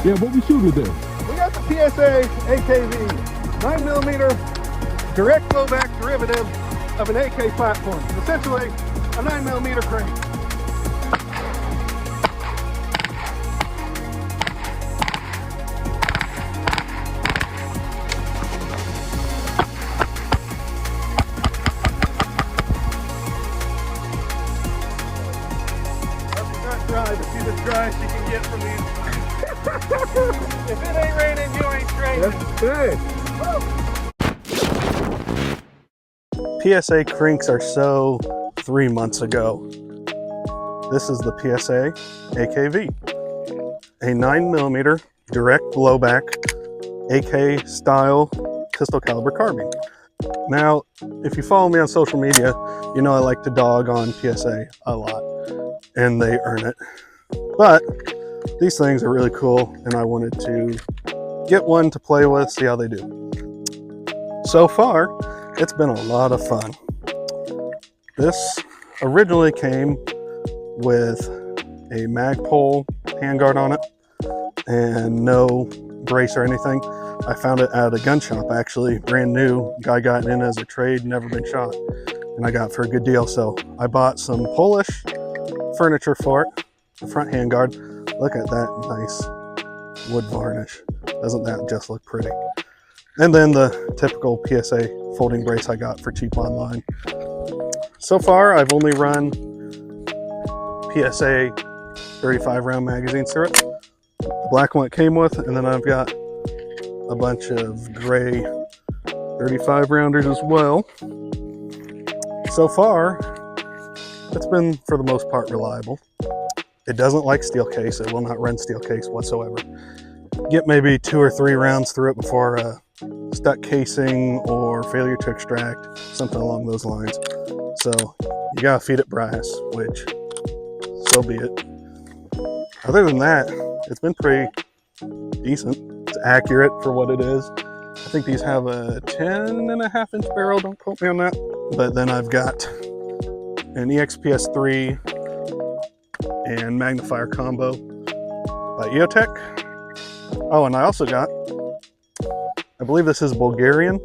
Yeah, what we shooting there? We got the PSA AKV 9mm direct blowback derivative of an AK platform. Essentially, a 9mm crane. Dry, but she's as dry as she can get from these. If it ain't raining, you ain't training. PSA crinks are so 3 months ago. This is the PSA AKV, a 9mm direct blowback AK style pistol caliber carbine. Now, if you follow me on social media, you know I like to dog on PSA a lot, and they earn it. But these things are really cool, and I wanted to get one to play with, see how they do. So far, it's been a lot of fun. This originally came with a Magpul handguard on it and no brace or anything. I found it at a gun shop, actually, brand new. Guy got it in as a trade, never been shot, and I got it for a good deal. So I bought some Polish furniture for it, the front handguard. Look at that nice wood varnish. Doesn't that just look pretty? And then the typical PSA folding brace I got for cheap online. So far, I've only run PSA 35 round magazines through it. The black one it came with, and then I've got a bunch of gray 35 rounders as well. So far, it's been, for the most part, reliable. It doesn't like steel case. It will not run steel case whatsoever. Get maybe 2 or 3 rounds through it before stuck casing or failure to extract, something along those lines. So you gotta feed it brass, which, so be it. Other than that, it's been pretty decent. It's accurate for what it is. I think these have a 10.5 inch barrel, don't quote me on that. But then I've got an EXPS3 and magnifier combo by EOTech. Oh, and I also got, I believe this is Bulgarian,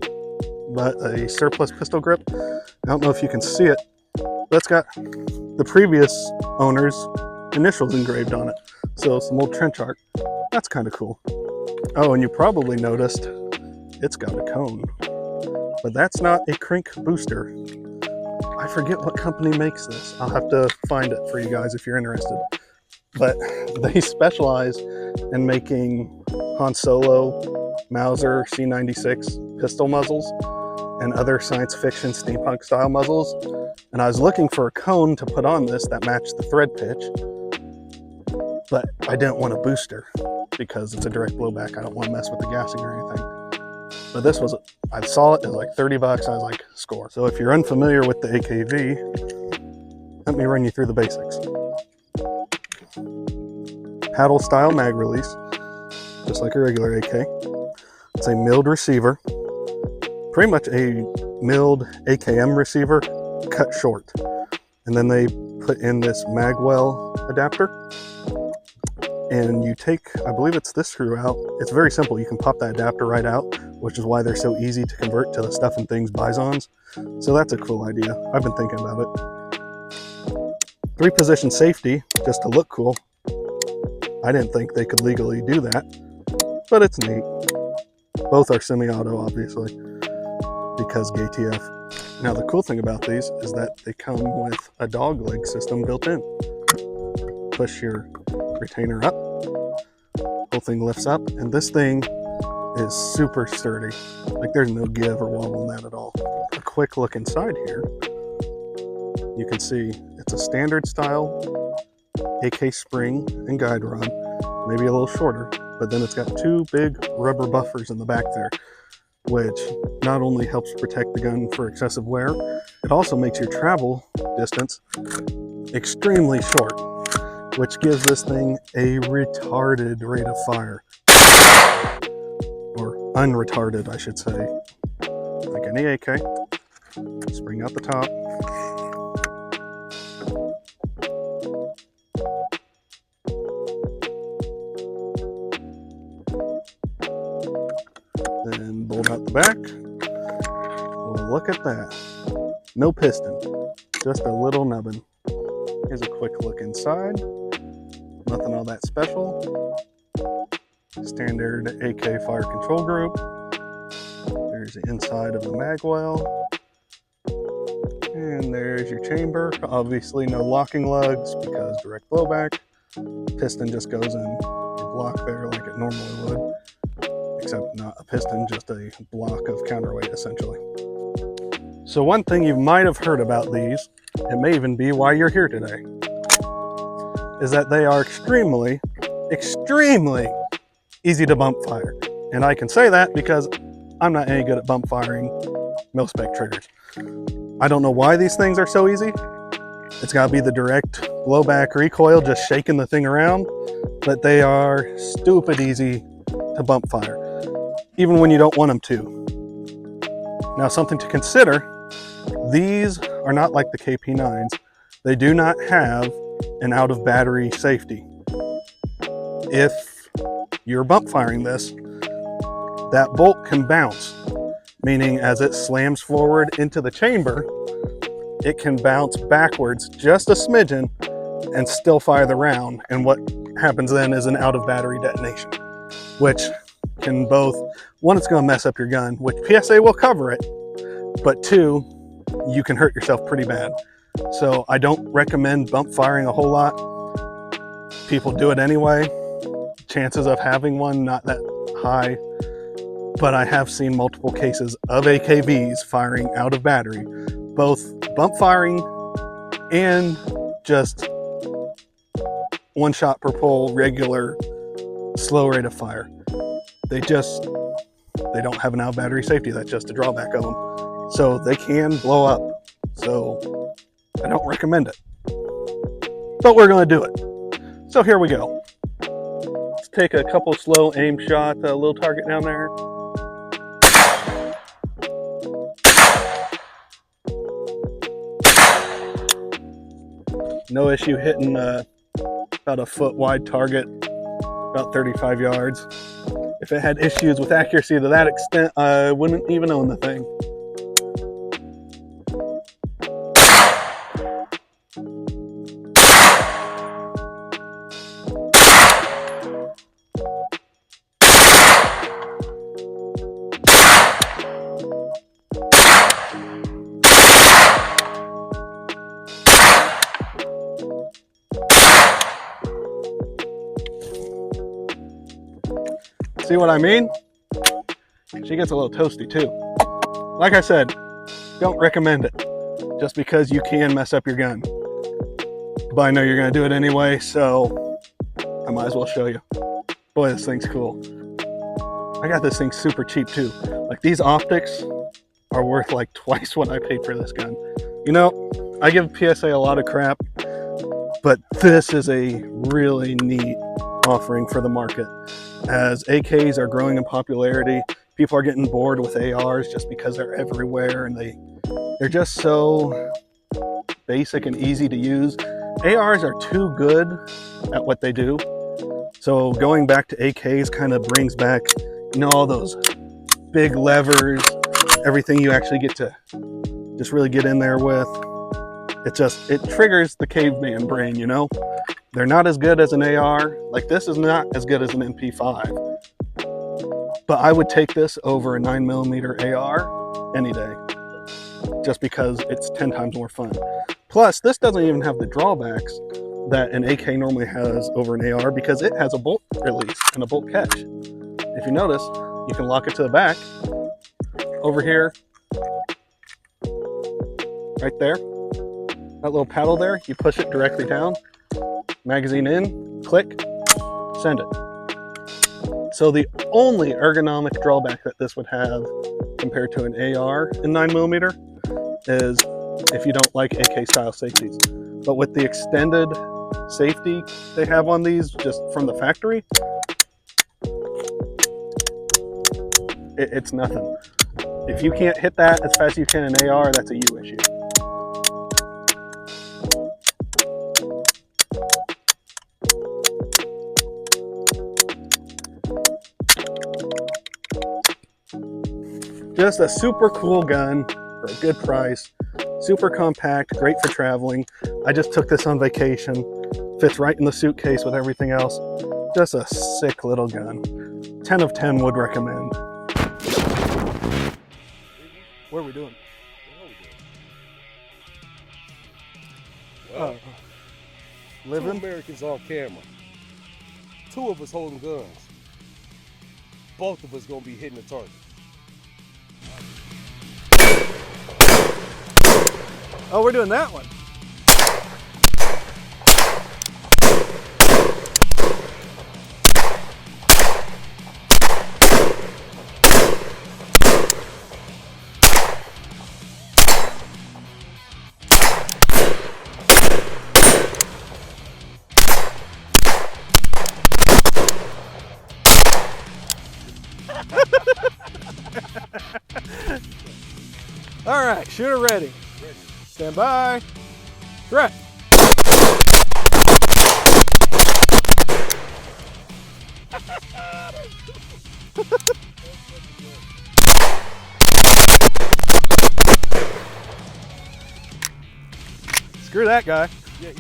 but a surplus pistol grip. I don't know if you can see it, but it's got the previous owner's initials engraved on it. So some old trench art. That's kind of cool. Oh, and you probably noticed it's got a cone, but that's not a crink booster. I forget what company makes this. I'll have to find it for you guys if you're interested. But they specialize in making Han Solo, Mauser, C96 pistol muzzles and other science fiction steampunk style muzzles. And I was looking for a cone to put on this that matched the thread pitch, but I didn't want a booster because it's a direct blowback. I don't want to mess with the gassing or anything. But this was, I saw it, it was like 30 bucks. I was like, score. So if you're unfamiliar with the AKV, let me run you through the basics. Paddle style mag release, just like a regular AK. It's a milled receiver, pretty much a milled AKM receiver cut short. And then they put in this magwell adapter. And you take, I believe it's this screw out. It's very simple. You can pop that adapter right out, which is why they're so easy to convert to the Stuff and Things Bizons. So that's a cool idea. I've been thinking about it. 3-position safety, just to look cool. I didn't think they could legally do that, but it's neat. Both are semi-auto, obviously, because gay TF. Now the cool thing about these is that they come with a dog leg system built in. Push your retainer up, whole thing lifts up, and this thing is super sturdy. Like there's no give or wobble in that at all. A quick look inside here, you can see it's a standard style AK spring and guide rod, maybe a little shorter, but then it's got 2 big rubber buffers in the back there, which not only helps protect the gun for excessive wear, it also makes your travel distance extremely short, which gives this thing a retarded rate of fire. Or unretarded, I should say. Like any AK, spring out the top. back. Well, look at that. No piston, just a little nubbin. Here's a quick look inside. Nothing all that special. Standard AK fire control group. There's the inside of the mag well. And there's your chamber. Obviously no locking lugs because direct blowback. Piston just goes in your block there like it normally would. Except not a piston, just a block of counterweight essentially. So one thing you might have heard about these, it may even be why you're here today, is that they are extremely easy to bump fire. And I can say that because I'm not any good at bump firing mil-spec triggers. I don't know why these things are so easy. It's gotta be the direct blowback recoil, just shaking the thing around, but they are stupid easy to bump fire, even when you don't want them to. Now, something to consider, these are not like the KP9s. They do not have an out of battery safety. If you're bump firing this, that bolt can bounce, meaning as it slams forward into the chamber, it can bounce backwards just a smidgen and still fire the round. And what happens then is an out of battery detonation, which can both, one, it's gonna mess up your gun, which PSA will cover it, but two, you can hurt yourself pretty bad. So I don't recommend bump firing a whole lot. People do it anyway. Chances of having one, not that high, but I have seen multiple cases of AKVs firing out of battery, both bump firing and just one shot per pull, regular, slow rate of fire. They don't have an out of battery safety. That's just a drawback of them. So they can blow up. So I don't recommend it, but we're gonna do it. So here we go. Let's take a couple slow aim shots, a little target down there. No issue hitting about a foot wide target, about 35 yards. If it had issues with accuracy to that extent, I wouldn't even own the thing. See what I mean? She gets a little toasty too. Like I said, don't recommend it just because you can mess up your gun. But I know you're gonna do it anyway, so I might as well show you. Boy, this thing's cool. I got this thing super cheap too. Like, these optics are worth like twice what I paid for this gun. You know, I give PSA a lot of crap, but this is a really neat offering for the market. As AKs are growing in popularity, people are getting bored with ARs just because they're everywhere and they're just so basic and easy to use. ARs are too good at what they do. So going back to AKs kind of brings back, you know, all those big levers, everything you actually get to just really get in there with. It triggers the caveman brain, you know? They're not as good as an AR. Like, this is not as good as an MP5. But I would take this over a 9mm AR any day, just because it's 10 times more fun. Plus, this doesn't even have the drawbacks that an AK normally has over an AR because it has a bolt release and a bolt catch. If you notice, you can lock it to the back. Over here, right there, that little paddle there, you push it directly down, magazine in, click, send it. So the only ergonomic drawback that this would have compared to an AR in 9mm is if you don't like AK style safeties. But with the extended safety they have on these just from the factory, it's nothing. If you can't hit that as fast as you can in AR, that's a you issue. Just a super cool gun for a good price. Super compact, great for traveling. I just took this on vacation. Fits right in the suitcase with everything else. Just a sick little gun. 10 of 10 would recommend. What are we doing? Well, Living? 2 Americans on camera. 2 of us holding guns. Both of us gonna be hitting the target. Oh, we're doing that one. All right, shooter ready. Stand by. Threat. Screw that guy. Yeah,